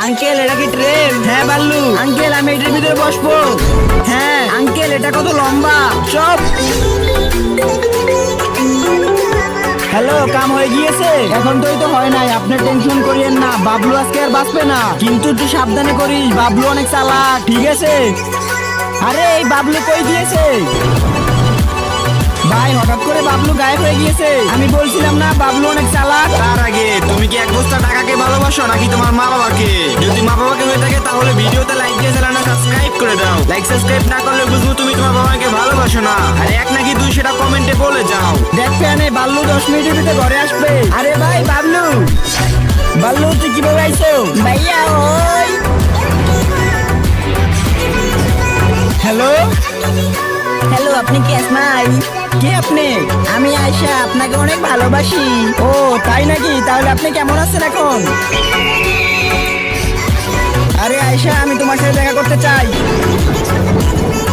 Uncle এটা কি train? হ্যাঁ বাল্লু আঙ্কেল আমি এটার ভিতরে বসবো। হ্যাঁ আঙ্কেল এটা কত লম্বা। সব হ্যালো কাম হয়ে গিয়েছে? এখন তো হয় নাই, আপনি টেনশন করিয়েন না, বাবলু আজকে আর বাঁচবে না। কিন্তু একটু সাবধানে করিস, বাবলু অনেক চালাক, ঠিক আছে? আরে এই বাবলু কই গিয়েছে? ভাই হঠাৎ করে বাবলু গায়েব হয়ে গিয়েছে। আমি বলছিলাম না বাবলু অনেক চালাক। তার আগে তুমি কি এক বস্তা টাকাকে ভালোবাসো নাকি তোমার মা বাবাকে? যদি মা বাবাকে হয়ে থাকে তাহলে ভিডিওতে লাইক দিয়ে চ্যানেলটা সাবস্ক্রাইব করে দাও। লাইক সাবস্ক্রাইব না করলে বুঝবো তুমি তোমার বাবাকে ভালোবাসো না। আর এক নাকি দুই সেটা কমেন্টে বলে যাও। দেখ ফ্যানে বাবলু 10 মিনিটের ভিতরে ঘরে আসবে। আরে ভাই বাবলু, বাবলু তুই কিভাবে আইছো? ভাইয়া ওই হ্যালো হ্যালো, আপনি কি আসমাই? কে আপনি? আমি আয়শা, আপনাকে অনেক ভালোবাসি। ও তাই নাকি? তাহলে আপনি কেমন আছেন এখন? আরে আয়শা আমি তোমার সাথে দেখা করতে চাই।